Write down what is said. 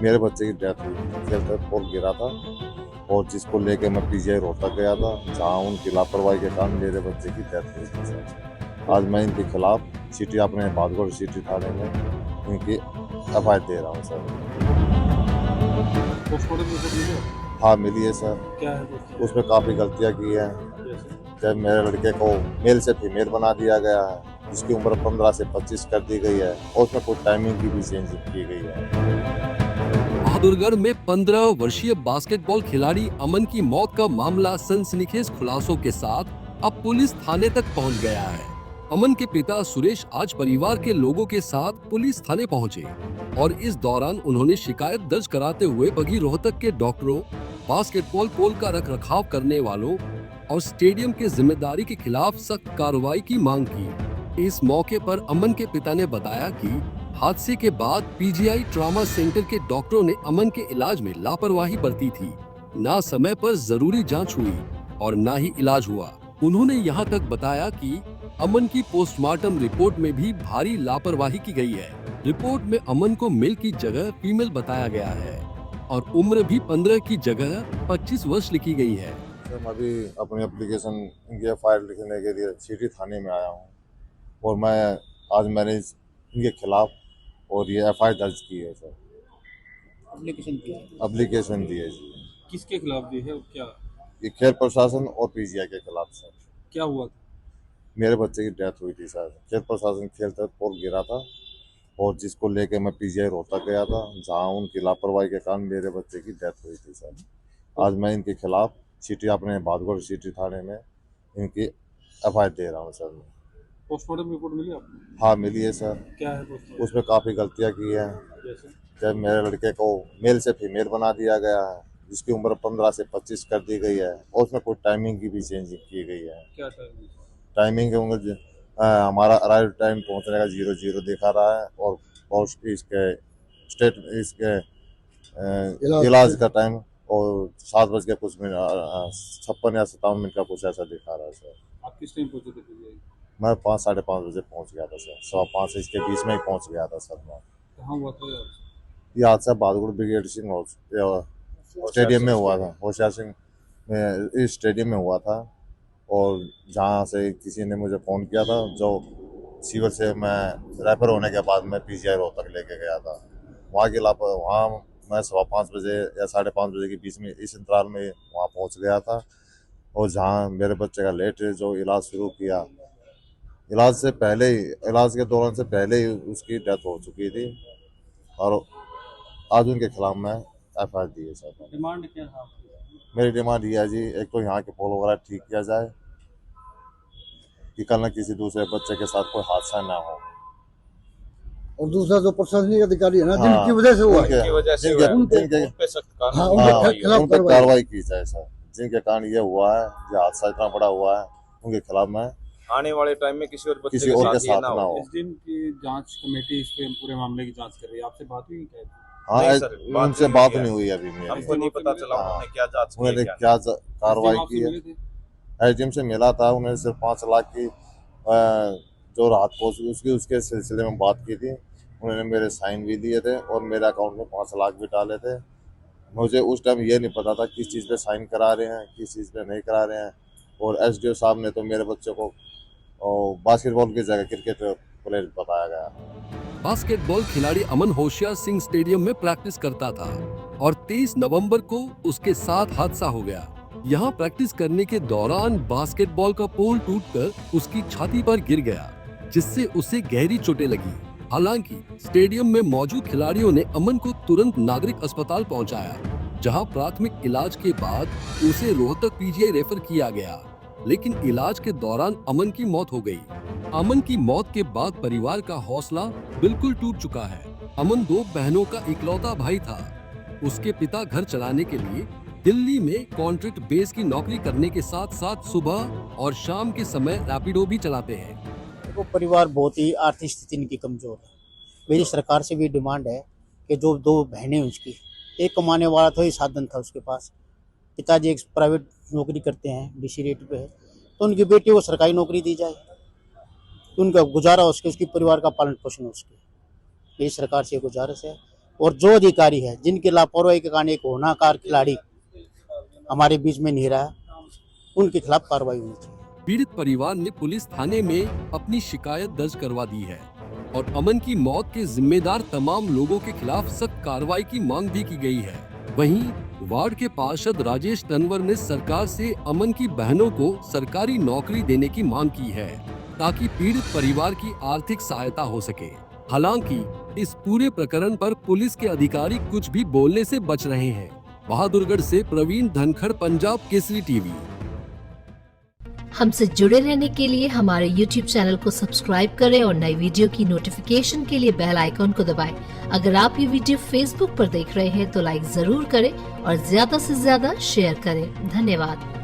मेरे बच्चे की डेथ हुई थी, खेलते पोल गिरा था और जिसको लेके मैं पीजीआई रोहतक गया था, जहां उनकी लापरवाही के कारण मेरे बच्चे की डेथ हुई थी सर। आज मैं इनके खिलाफ सिटी अपने भादगढ़ सिटी थाने में इनकी एफआईआर दे रहा हूँ सर। पोस्टमार्टम रिपोर्ट मिली है? हाँ मिली है सर। क्या है पोस्टमार्टम? उसमें काफ़ी गलतियाँ की हैं। जैसे? जब मेरे लड़के को मेल से फीमेल बना दिया गया है, जिसकी उम्र 15 से 25 कर दी गई है और उसमें कुछ टाइमिंग की भी चेंज की गई है। बहादुरगढ़ में 15 वर्षीय बास्केटबॉल खिलाड़ी अमन की मौत का मामला सनसनीखेज खुलासों के साथ अब पुलिस थाने तक पहुंच गया है। अमन के पिता सुरेश आज परिवार के लोगों के साथ पुलिस थाने पहुंचे और इस दौरान उन्होंने शिकायत दर्ज कराते हुए बगी रोहतक के डॉक्टरों, बास्केटबॉल पोल का रखरखाव करने वालों और स्टेडियम के जिम्मेदारी के खिलाफ सख्त कार्रवाई की मांग की। इस मौके पर अमन के पिता ने बताया कि हादसे के बाद पीजीआई ट्रॉमा सेंटर के डॉक्टरों ने अमन के इलाज में लापरवाही बरती थी। ना समय पर जरूरी जांच हुई और ना ही इलाज हुआ। उन्होंने यहां तक बताया कि अमन की पोस्टमार्टम रिपोर्ट में भी भारी लापरवाही की गई है। रिपोर्ट में अमन को मेल की जगह फीमेल बताया गया है और उम्र भी 15 की जगह 25 वर्ष लिखी गई है। सर मैं अभी अपनी एप्लीकेशन इनकी एफआईआर लिखने के लिए सिटी थाने में आया हूँ और मैंने इनके खिलाफ और ये एफआईआर दर्ज की है सर। एप्लीकेशन किया है? एप्लीकेशन दी है जी। किसके खिलाफ दी है और क्या ये खेल प्रशासन और पीजीआई के खिलाफ सर। क्या हुआ था? मेरे बच्चे की डेथ हुई थी सर। खेल प्रशासन खेलते पोल गिरा था और जिसको लेके मैं पीजीआई रोहतक गया था, जहां उनकी लापरवाही के कारण मेरे बच्चे की डेथ हुई थी सर। आज मैं इनके खिलाफ सिटी अपने भादगढ़ सिटी थाने में इनकी एफआईआर दे रहा हूँ सर। पोस्टमार्टम रिपोर्ट मिली आपको? हाँ मिली है सर। क्या है पोस्टमार्टम? उसमें काफ़ी गलतियाँ की हैं। जैसे? जब मेरे लड़के को मेल से फीमेल बना दिया गया है, जिसकी उम्र 15 से 25 कर दी गई है और उसमें कुछ टाइमिंग की भी चेंज की गई है। क्या टाइम? टाइमिंग के उम्र हमारा अराइव टाइम पहुंचने का 00 दिखा रहा है और पोस्ट इसके स्टेट इसके इलाज का टाइम और 7 बज के कुछ मिनट 56 या 57 मिनट का कुछ ऐसा दिखा रहा है सर। आप किस टाइम पहुंचे थे पीजीआई? मैं 5 साढ़े 5 बजे पहुंच गया था सर। 5:15 इसके बीच में ही पहुंच गया था सर मैं। कहाँ हुआ था यार? ये हादसा भादगढ़ ब्रिगेड सिंह स्टेडियम में हुआ था। होशियार सिंह में इस स्टेडियम में हुआ था और जहाँ से किसी ने मुझे फ़ोन किया था, जो सिविल से मैं रेफर होने के बाद मैं पीजीआई रोहतक लेके गया था। वहाँ मैं 5:15 बजे या 5:30 बजे के बीच में इस अंतराल में वहाँ पहुँच गया था और जहाँ मेरे बच्चे का लेट जो इलाज शुरू किया, इलाज के दौरान से पहले ही उसकी डेथ हो चुकी थी और आज उनके खिलाफ मैं एफआईआर दी है सर। डिमांड क्या है आपकी? मेरी डिमांड ये है जी, एक तो यहाँ के पोल वगैरह ठीक किया जाए कि कल न किसी दूसरे बच्चे के साथ कोई हादसा ना हो। और दूसरा जो प्रशासनिक अधिकारी है ना, हाँ, जिनकी वजह से हुआ है, हाँ, उनके खिलाफ उन पर कार्रवाई की जाए सर। जिनके कारण ये हुआ है, ये हादसा इतना बड़ा हुआ है, उनके खिलाफ मैं आने वाले टाइम में किसी और के साथ ना हो। इस दिन की जांच कमेटी इस पे पूरे मामले की जांच कर रही है। आपसे बात हुई क्या? हाँ नहीं सर, उनसे बात नहीं हुई अभी मेरी। हमको नहीं पता चला उन्होंने क्या जांच की उन्होंने है, क्या कार्रवाई की है। एसडीएम से मिला था, उन्होंने सिर्फ 5 लाख की जो राहत कोष उसके सिलसिले में बात की थी। उन्होंने मेरे साइन भी दिए थे और मेरे अकाउंट में 5 लाख भी डाले थे। मुझे उस टाइम ये नहीं पता था किस चीज़ पे साइन करा रहे हैं, किस चीज़ पे नहीं करा रहे हैं। और एसडीओ साहब ने तो मेरे बच्चों को बास्केटबॉल की जगह क्रिकेट प्लेयर बताया गया। बास्केटबॉल खिलाड़ी अमन होशियार सिंह स्टेडियम में प्रैक्टिस करता था और 23 नवंबर को उसके साथ हादसा हो गया। यहाँ प्रैक्टिस करने के दौरान बास्केटबॉल का पोल टूटकर उसकी छाती पर गिर गया, जिससे उसे गहरी चोटें लगी। हालांकि स्टेडियम में मौजूद खिलाड़ियों ने अमन को तुरंत नागरिक अस्पताल पहुंचाया, जहां प्राथमिक इलाज के बाद उसे रोहतक पीजीआई रेफर किया गया, लेकिन इलाज के दौरान अमन की मौत हो गई। अमन की मौत के बाद परिवार का हौसला बिल्कुल टूट चुका है। अमन 2 बहनों का इकलौता भाई था। उसके पिता घर चलाने के लिए दिल्ली में कॉन्ट्रैक्ट बेस की नौकरी करने के साथ साथ सुबह और शाम के समय रैपिडो भी चलाते हैं। वो परिवार बहुत ही आर्थिक स्थिति इनकी कमजोर है। मेरी सरकार से भी डिमांड है कि जो 2 बहनें उसकी, एक कमाने वाला था, ये साधन था उसके पास, पिताजी एक प्राइवेट नौकरी करते हैं, डीसी रेट पे है, तो उनकी बेटी को सरकारी नौकरी दी जाए, तो उनका गुजारा उसके, उसकी परिवार का पालन पोषण उसके। मेरी सरकार से गुजारिश है और जो अधिकारी है जिनके लापरवाही के कारण एक होनहार खिलाड़ी हमारे बीच में नहीं रहा, उनके खिलाफ कार्रवाई होनी चाहिए। पीड़ित परिवार ने पुलिस थाने में अपनी शिकायत दर्ज करवा दी है और अमन की मौत के जिम्मेदार तमाम लोगों के खिलाफ सख्त कार्रवाई की मांग भी की गई है। वहीं वार्ड के पार्षद राजेश तंवर ने सरकार से अमन की बहनों को सरकारी नौकरी देने की मांग की है ताकि पीड़ित परिवार की आर्थिक सहायता हो सके। हालांकि इस पूरे प्रकरण पर पुलिस के अधिकारी कुछ भी बोलने से बच रहे हैं। बहादुरगढ़ से प्रवीण धनखड़, पंजाब केसरी टीवी। हमसे जुड़े रहने के लिए हमारे YouTube चैनल को सब्सक्राइब करें और नई वीडियो की नोटिफिकेशन के लिए बेल आइकॉन को दबाएं। अगर आप ये वीडियो Facebook पर देख रहे हैं तो लाइक जरूर करें और ज्यादा से ज्यादा शेयर करें। धन्यवाद।